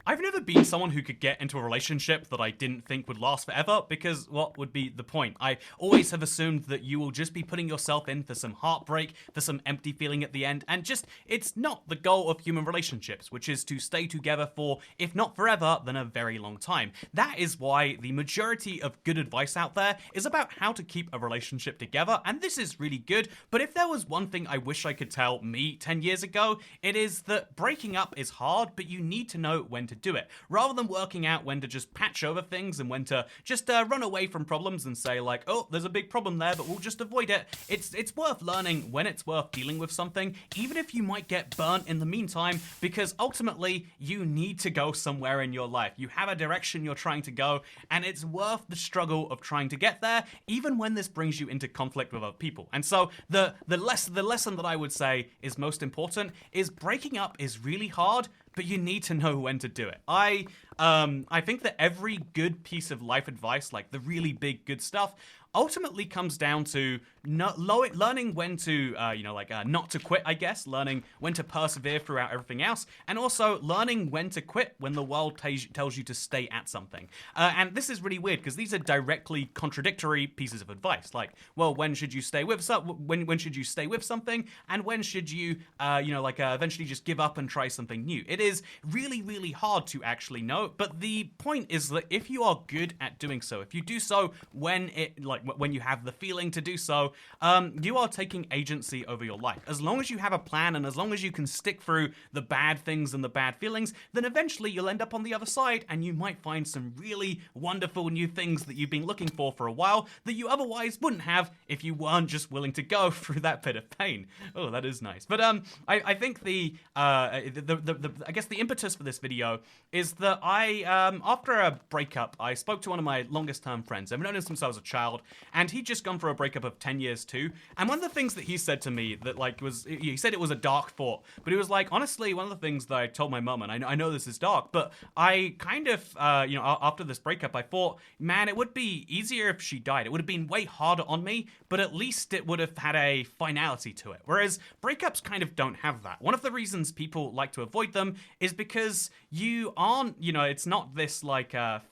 I've never been someone who could get into a relationship that I didn't think would last forever, because what would be the point? I always have assumed that you will just be putting yourself in for some heartbreak, for some empty feeling at the end, and just, it's not the goal of human relationships, which is to stay together for, if not forever, then a very long time. That is why the majority of good advice out there is about how to keep a relationship together, and this is really good, but if there was one thing I wish I could tell me 10 years ago, it is that breaking up is hard, but you need to know when to do it, rather than working out when to just patch over things and when to just run away from problems and say like, oh, there's a big problem there, but we'll just avoid it. It's worth learning when it's worth dealing with something, even if you might get burnt in the meantime, because ultimately you need to go somewhere in your life. You have a direction you're trying to go, and it's worth the struggle of trying to get there, even when this brings you into conflict with other people. And so the lesson that I would say is most important is breaking up is really hard, but you need to know when to do it. I think that every good piece of life advice, like the really big good stuff, ultimately comes down to learning when to, not to quit, I guess, learning when to persevere throughout everything else, and also learning when to quit when the world tells you to stay at something. And this is really weird, because these are directly contradictory pieces of advice. Like, well, when should you stay with when should you stay with something, and when should you, eventually just give up and try something new? It is really, really hard to actually know, but the point is that if you are good at doing so, if you do so when you have the feeling to do so, you are taking agency over your life. As long as you have a plan, and as long as you can stick through the bad things and the bad feelings, then eventually you'll end up on the other side, and you might find some really wonderful new things that you've been looking for a while that you otherwise wouldn't have if you weren't just willing to go through that bit of pain. Oh, that is nice. But I think I guess the impetus for this video is that after a breakup, I spoke to one of my longest term friends. I've known him since I was a child, and he'd just gone through a breakup of 10 years too. And one of the things that he said to me that he said it was a dark thought, but he was like, honestly, one of the things that I told my mum, and I know this is dark, but I kind of, after this breakup, I thought, man, it would be easier if she died. It would have been way harder on me, but at least it would have had a finality to it. Whereas breakups kind of don't have that. One of the reasons people like to avoid them is because you aren't, it's not this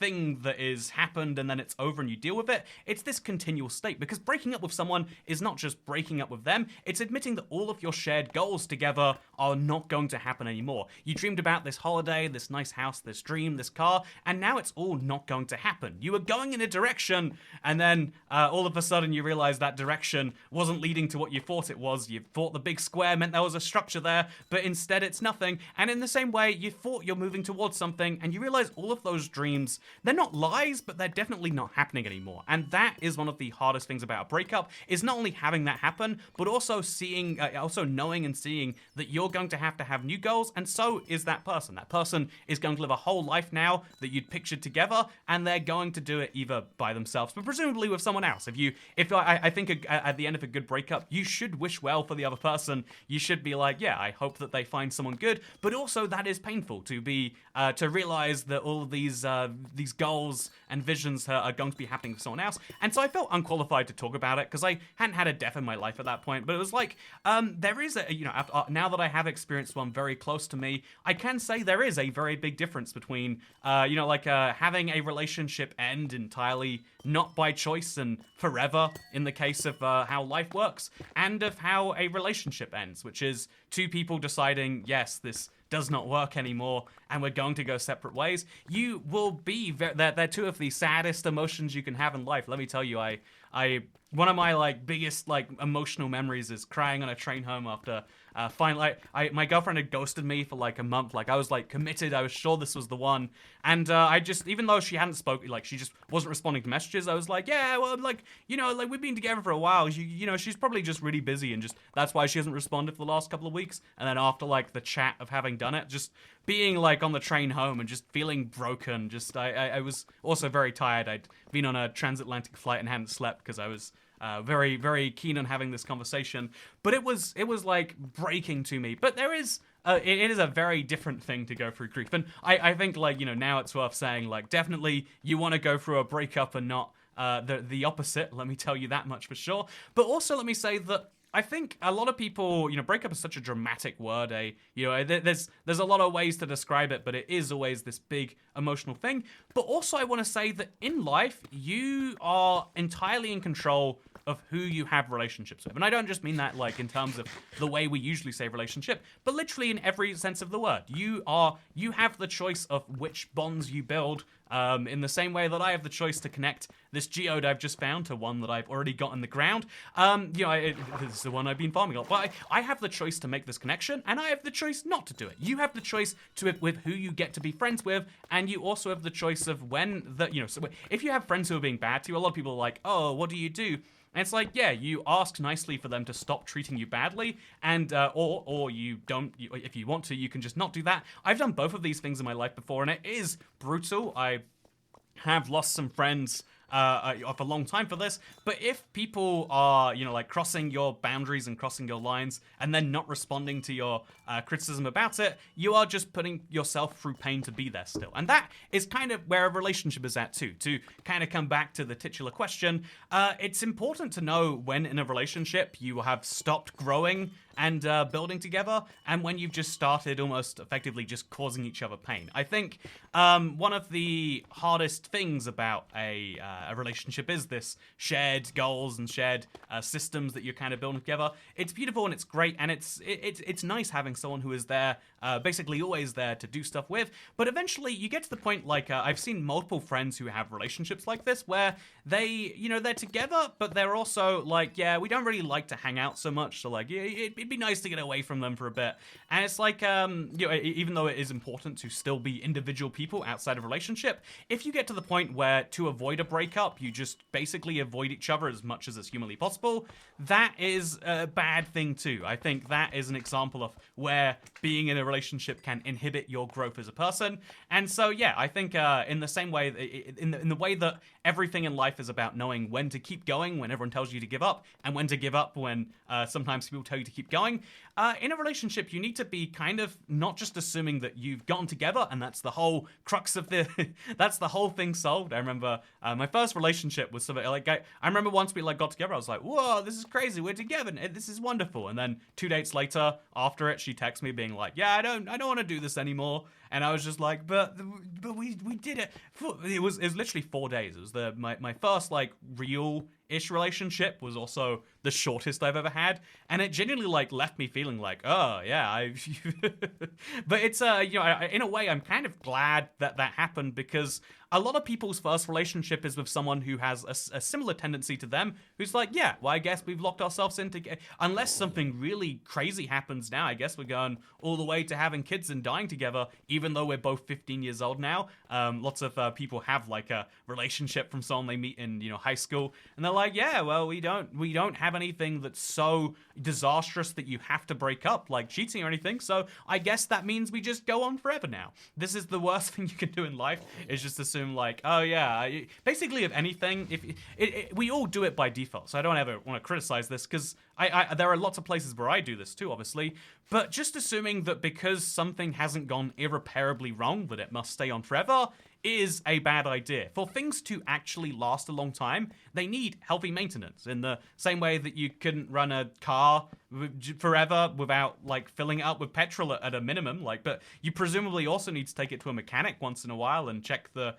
thing that is happened and then it's over and you deal with it. It's this continual state, because breaking up with someone is not just breaking up with them, it's admitting that all of your shared goals together are not going to happen anymore. You dreamed about this holiday, this nice house, this dream, this car, and now it's all not going to happen. You were going in a direction, and then all of a sudden you realize that direction wasn't leading to what you thought it was. You thought the big square meant there was a structure there, but instead it's nothing. And in the same way, you thought you're moving towards something, and you realize all of those dreams, they're not lies, but they're definitely not happening anymore. And that is one of the hardest things about a breakup, is not only having that happen, but also knowing and seeing that you're going to have new goals, and so is that person. That person is going to live a whole life now that you'd pictured together, and they're going to do it either by themselves, but presumably with someone else. I think at the end of a good breakup, you should wish well for the other person. You should be like, yeah, I hope that they find someone good, but also that is painful to realize that all of these goals and visions are going to be happening for someone else. And so I felt unqualified to talk about it, because I hadn't had a death in my life at that point. But it was like, there is now that I have experienced one very close to me, I can say there is a very big difference between, having a relationship end entirely not by choice and forever in the case of how life works, and of how a relationship ends, which is two people deciding, yes, this does not work anymore, and we're going to go separate ways. You will be they're two of the saddest emotions you can have in life. Let me tell you, one of my biggest emotional memories is crying on a train home after finally my girlfriend had ghosted me for a month. I was committed, I was sure this was the one, and I just, even though she hadn't spoken, she just wasn't responding to messages, I was like, yeah, well, we've been together for a while, she's probably just really busy, and just that's why she hasn't responded for the last couple of weeks. And then after the chat of having done it, just being on the train home and just feeling broken, just I was also very tired. I'd been on a transatlantic flight and hadn't slept because I was very, very keen on having this conversation. But it was breaking to me. But there is it is a very different thing to go through grief. And I think now it's worth saying definitely you want to go through a breakup and not the opposite. Let me tell you that much for sure. But also let me say that I think a lot of people, breakup is such a dramatic word. There's a lot of ways to describe it, but it is always this big emotional thing. But also, I want to say that in life, you are entirely in control of who you have relationships with. And I don't just mean that like in terms of the way we usually say relationship, but literally in every sense of the word. You have the choice of which bonds you build, in the same way that I have the choice to connect this geode I've just found to one that I've already got in the ground. This is the one I've been farming on. But I have the choice to make this connection, and I have the choice not to do it. You have the choice with who you get to be friends with, and you also have the choice of when so if you have friends who are being bad to you, a lot of people are like, oh, what do you do? And it's like, yeah, you ask nicely for them to stop treating you badly, and or you don't. If you want to, you can just not do that. I've done both of these things in my life before, and it is brutal. I have lost some friends for a long time for this, but if people are, like crossing your boundaries and crossing your lines and then not responding to your criticism about it, you are just putting yourself through pain to be there still. And that is kind of where a relationship is at too. To kind of come back to the titular question, it's important to know when in a relationship you have stopped growing and building together, and when you've just started almost effectively just causing each other pain. I think one of the hardest things about a relationship is this shared goals and shared systems that you're kind of building together. It's beautiful and it's great, and it's nice having someone who is there, basically always there to do stuff with. But eventually you get to the point, like I've seen multiple friends who have relationships like this, where they, they're together, but they're also like, yeah, we don't really like to hang out so much, so like, it'd be nice to get away from them for a bit. And it's like, even though it is important to still be individual people outside of a relationship, if you get to the point where to avoid a breakup, you just basically avoid each other as much as is humanly possible, that is a bad thing too. I think that is an example of where being in a relationship can inhibit your growth as a person. And so, yeah, I think in the same way, in the way that everything in life is about knowing when to keep going when everyone tells you to give up, and when to give up when sometimes people tell you to keep going, in a relationship, you need to be kind of not just assuming that you've gotten together and that's the whole crux of that's the whole thing solved. I remember my first relationship was something like, I remember once we got together, I was like, whoa, this is crazy, we're together, this is wonderful. And then 2 dates later, after it, she texted me being like, yeah, I don't want to do this anymore. And I was just like, but we did it. It was literally 4 days. It was my first real-ish relationship, was also the shortest I've ever had, and it genuinely left me feeling like, oh yeah, but it's in a way I'm kind of glad that happened, because a lot of people's first relationship is with someone who has a similar tendency to them, who's like, yeah, well, I guess we've locked ourselves in together. Unless something really crazy happens now, I guess we're going all the way to having kids and dying together, even though we're both 15 years old now. Lots of people have a relationship from someone they meet in high school, and they're like, yeah, well, we don't have anything that's so disastrous that you have to break up, like cheating or anything, so I guess that means we just go on forever now. This is the worst thing you can do in life, is just assume oh yeah, basically if anything, we all do it by default, so I don't ever want to criticize this, because there are lots of places where I do this too, obviously, but just assuming that because something hasn't gone irreparably wrong that it must stay on forever is a bad idea. For things to actually last a long time, they need healthy maintenance, in the same way that you couldn't run a car forever without filling it up with petrol at a minimum, but you presumably also need to take it to a mechanic once in a while and check the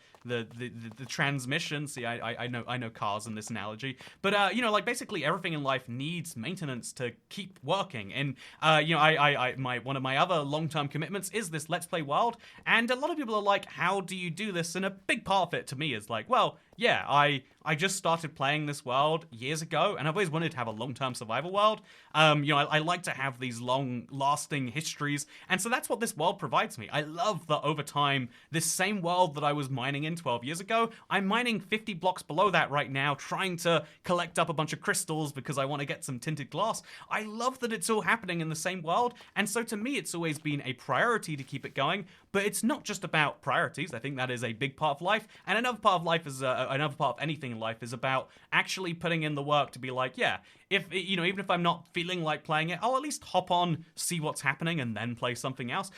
transmission. See, I know cars in this analogy, but basically everything in life needs maintenance to keep working. And one of my other long-term commitments is this Let's Play world, and a lot of people are like, how do you do this? And a big part of it to me is well, yeah, I just started playing this world years ago, and I've always wanted to have a long-term survival world. I like to have these long-lasting histories, and so that's what this world provides me. I love that over time, this same world that I was mining in 12 years ago, I'm mining 50 blocks below that right now, trying to collect up a bunch of crystals because I want to get some tinted glass. I love that it's all happening in the same world, and so to me, it's always been a priority to keep it going, but it's not just about priorities. I think that is a big part of life, and another part of life is, another part of anything in life is about actually putting in the work to be like, yeah, if even if I'm not feeling like playing it, I'll at least hop on, see what's happening, and then play something else.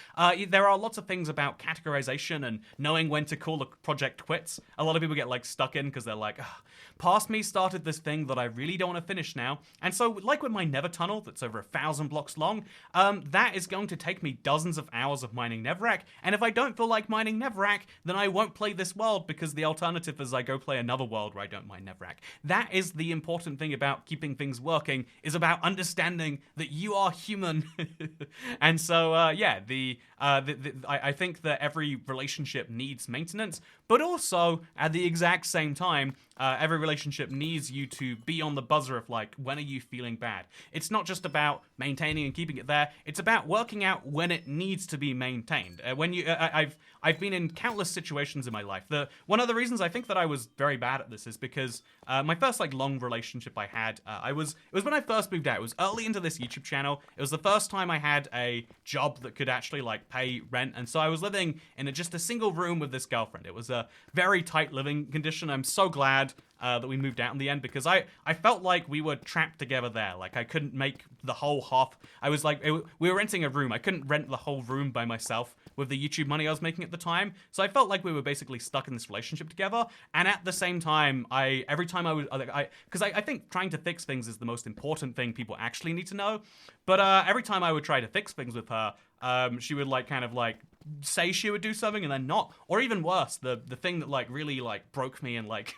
There are lots of things about categorization and knowing when to call a project quits. A lot of people get like stuck in because they're like, past me started this thing that I really don't want to finish now. And so, like with my Nether tunnel that's over 1,000 blocks long, that is going to take me dozens of hours of mining Netherrack. And if I don't feel like mining Netherrack, then I won't play this world, because the alternative is I go play another world where I don't mine Netherrack. That is the important thing about keeping things working, is about understanding that you are human. And so, I think that every relationship needs maintenance, but also at the exact same time, every relationship needs you to be on the buzzer of like, when are you feeling bad? It's not just about maintaining and keeping it there. It's about working out when it needs to be maintained. I've been in countless situations in my life. One of the reasons I think that I was very bad at this is because my first like long relationship I had, it was when I first moved out. It was early into this YouTube channel. It was the first time I had a job that could actually like pay rent, and so I was living in just a single room with this girlfriend. It was a very tight living condition. I'm so glad that we moved out in the end, because I felt like we were trapped together there. Like I couldn't make the whole half. I was like, we were renting a room. I couldn't rent the whole room by myself with the YouTube money I was making at the time. So I felt like we were basically stuck in this relationship together. And at the same time, every time I think trying to fix things is the most important thing people actually need to know. But every time I would try to fix things with her, she would like kind of like say she would do something and then not. Or even worse, the thing that like really like broke me and like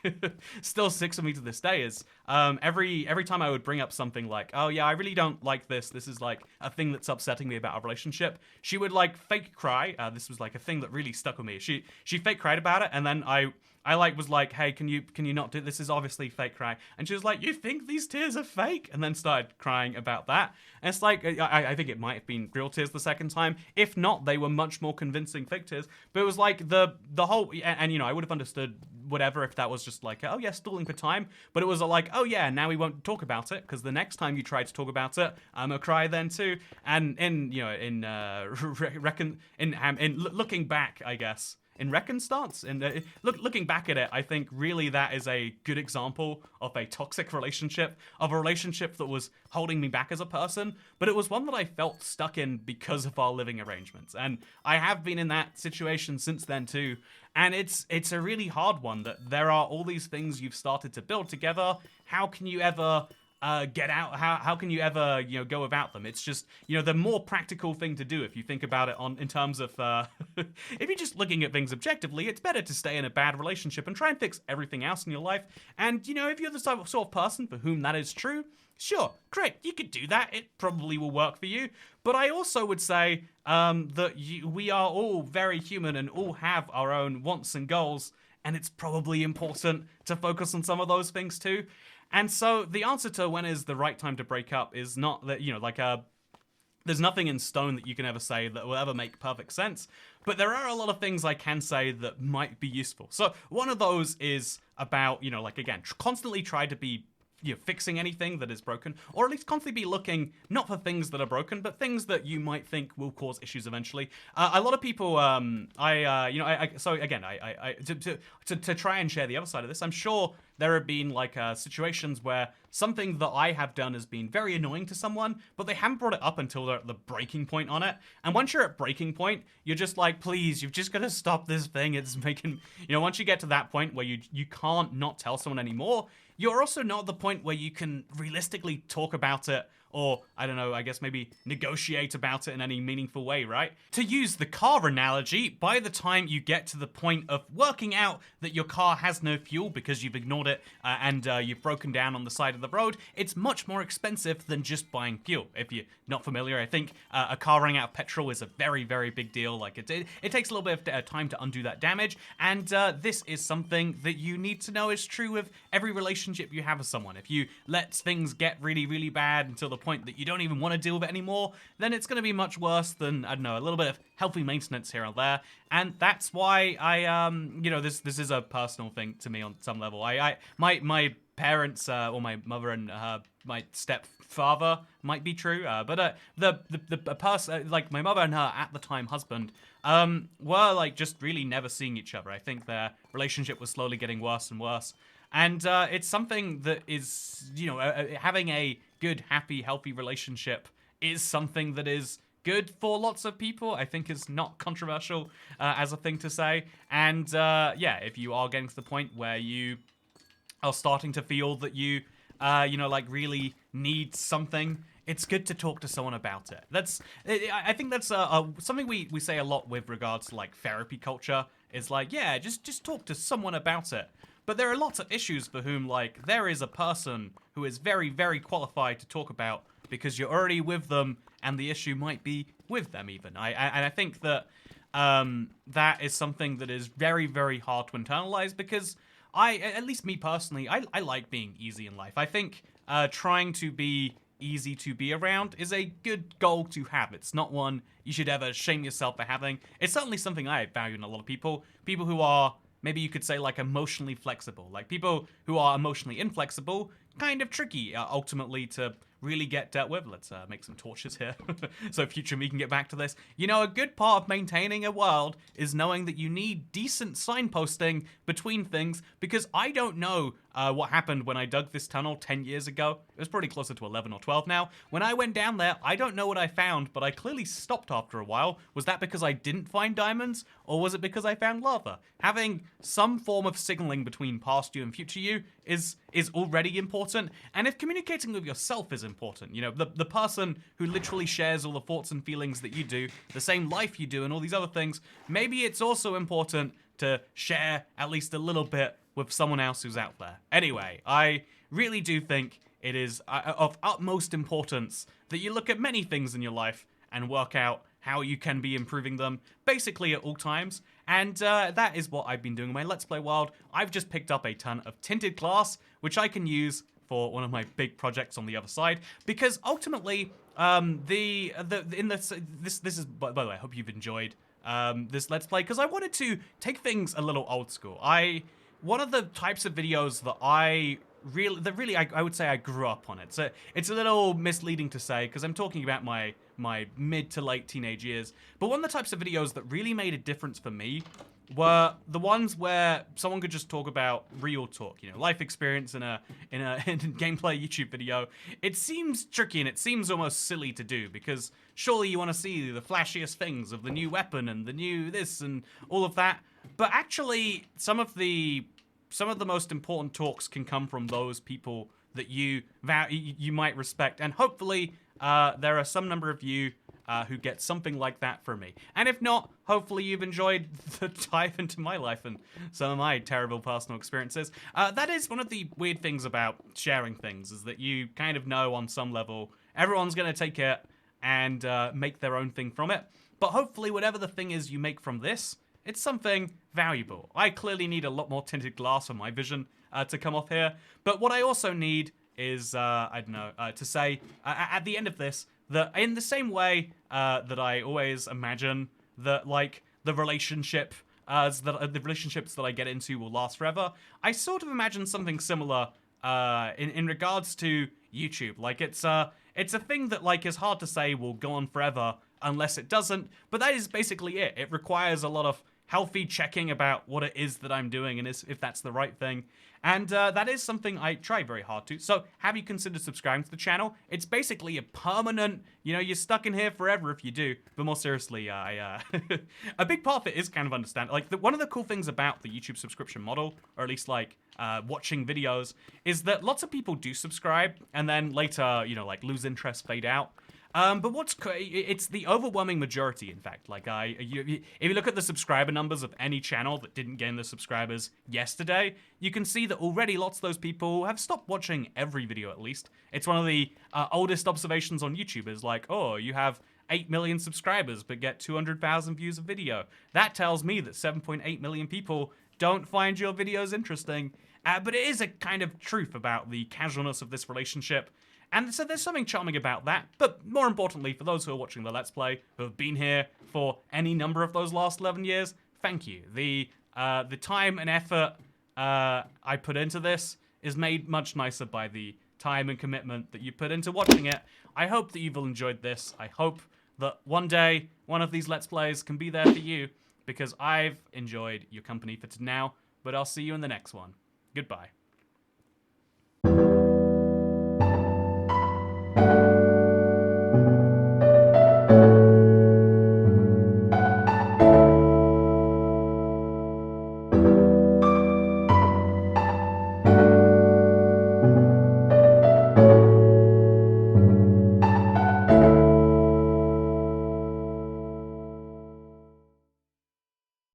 still sticks with me to this day is every time I would bring up something like, oh yeah, I really don't like this is like a thing that's upsetting me about our relationship, she would like fake cry. This was like a thing that really stuck with me. She fake cried about it, and then I like was like, hey, can you not do this? Is obviously fake cry. And she was like, you think these tears are fake? And then started crying about that. And it's like, I think it might have been real tears the second time. If not, they were much more convincing fake tears. But it was like the whole, and I would have understood whatever if that was just like, oh yeah, stalling for time. But it was like, oh yeah, now we won't talk about it, because the next time you try to talk about it, I'm gonna cry then too. And looking back, I guess, in Reckonstance, and looking back at it, I think really that is a good example of a toxic relationship, of a relationship that was holding me back as a person, but it was one that I felt stuck in because of our living arrangements. And I have been in that situation since then too, and it's a really hard one, that there are all these things you've started to build together. How can you ever get out? How can you ever go about them? It's just the more practical thing to do if you think about it in terms of if you're just looking at things objectively, it's better to stay in a bad relationship and try and fix everything else in your life. And if you're the sort of person for whom that is true, sure, great, you could do that. It probably will work for you. But I also would say that we are all very human and all have our own wants and goals, and it's probably important to focus on some of those things too. And so the answer to when is the right time to break up is not that, there's nothing in stone that you can ever say that will ever make perfect sense. But there are a lot of things I can say that might be useful. So one of those is about, again, constantly try to be fixing anything that is broken, or at least constantly be looking not for things that are broken, but things that you might think will cause issues eventually. A lot of people, to try and share the other side of this, I'm sure there have been situations where something that I have done has been very annoying to someone, but they haven't brought it up until they're at the breaking point on it. And once you're at breaking point, you're just like, please, you've just got to stop this thing. It's making, once you get to that point where you can't not tell someone anymore, you're also not at the point where you can realistically talk about it, or, I don't know, I guess maybe negotiate about it in any meaningful way, right? To use the car analogy, by the time you get to the point of working out that your car has no fuel because you've ignored it and you've broken down on the side of the road, it's much more expensive than just buying fuel. If you're not familiar, I think a car running out of petrol is a very, very big deal. It takes a little bit of time to undo that damage, and this is something that you need to know is true with every relationship you have with someone. If you let things get really, really bad until the point that you don't even want to deal with it anymore, then it's going to be much worse than, I don't know, a little bit of healthy maintenance here and there. And that's why I, this is a personal thing to me on some level. My parents, or my mother and my stepfather might be true, but the person, like my mother and her at the time husband, were just really never seeing each other. I think their relationship was slowly getting worse and worse. And it's something that is, you know, having a good, happy, healthy relationship is something that is good for lots of people. I think is not controversial as a thing to say. And yeah, if you are getting to the point where you are starting to feel that you, you know, like really need something, it's good to talk to someone about it. I think that's something we say a lot with regards to like therapy culture. Is like, yeah, just talk to someone about it. But there are lots of issues for whom, like, there is a person who is very, very qualified to talk about because you're already with them, and the issue might be with them even. And I think that that is something that is very, very hard to internalize because at least me personally, I like being easy in life. I think trying to be easy to be around is a good goal to have. It's not one you should ever shame yourself for having. It's certainly something I value in a lot of people. People who are, maybe you could say, like, emotionally flexible. Like, people who are emotionally inflexible, kind of tricky, ultimately, to really get dealt with. Let's make some torches here, so future me can get back to this. You know, a good part of maintaining a world is knowing that you need decent signposting between things, because I don't know what happened when I dug this tunnel 10 years ago. It was probably closer to 11 or 12 now. When I went down there, I don't know what I found, but I clearly stopped after a while. Was that because I didn't find diamonds, or was it because I found lava? Having some form of signaling between past you and future you is already important, and if communicating with yourself is important, you know, the person who literally shares all the thoughts and feelings that you do, the same life you do, and all these other things, maybe it's also important to share at least a little bit with someone else who's out there. Anyway, I really do think it is of utmost importance that you look at many things in your life and work out how you can be improving them, basically at all times. And that is what I've been doing in my Let's Play world. I've just picked up a ton of tinted glass, which I can use for one of my big projects on the other side, because ultimately, this is, by the way, I hope you've enjoyed this Let's Play, because I wanted to take things a little old school. One of the types of videos that I would say I grew up on it. So it's a little misleading to say because I'm talking about my mid to late teenage years. But one of the types of videos that really made a difference for me were the ones where someone could just talk about real talk, you know, life experience in a gameplay YouTube video. It seems tricky and it seems almost silly to do because surely you want to see the flashiest things of the new weapon and the new this and all of that. But actually, some of the most important talks can come from those people that you might respect, and hopefully there are some number of you who get something like that from me. And if not, hopefully you've enjoyed the dive into my life and some of my terrible personal experiences. That is one of the weird things about sharing things, is that you kind of know on some level everyone's going to take it and make their own thing from it. But hopefully whatever the thing is you make from this, it's something valuable. I clearly need a lot more tinted glass for my vision to come off here. But what I also need is, I don't know, to say at the end of this, that in the same way that I always imagine that, like, the relationships that I get into will last forever, I sort of imagine something similar in regards to YouTube. Like, it's a thing that, like, is hard to say will go on forever unless it doesn't, but that is basically it. It requires a lot of healthy checking about what it is that I'm doing and if that's the right thing. And that is something I try very hard to. So have you considered subscribing to the channel? It's basically a permanent, you know, you're stuck in here forever if you do. But more seriously, a big part of it is kind of understand. Like, one of the cool things about the YouTube subscription model, or at least like watching videos, is that lots of people do subscribe and then later, you know, like lose interest, fade out. But it's the overwhelming majority, in fact. Like, if you look at the subscriber numbers of any channel that didn't gain the subscribers yesterday, you can see that already lots of those people have stopped watching every video, at least. It's one of the oldest observations on YouTube, is like, oh, you have 8 million subscribers but get 200,000 views a video. That tells me that 7.8 million people don't find your videos interesting. But it is a kind of truth about the casualness of this relationship. And so there's something charming about that, but more importantly, for those who are watching the Let's Play, who have been here for any number of those last 11 years, thank you. The time and effort I put into this is made much nicer by the time and commitment that you put into watching it. I hope that you've all enjoyed this. I hope that one day, one of these Let's Plays can be there for you, because I've enjoyed your company for now, but I'll see you in the next one. Goodbye.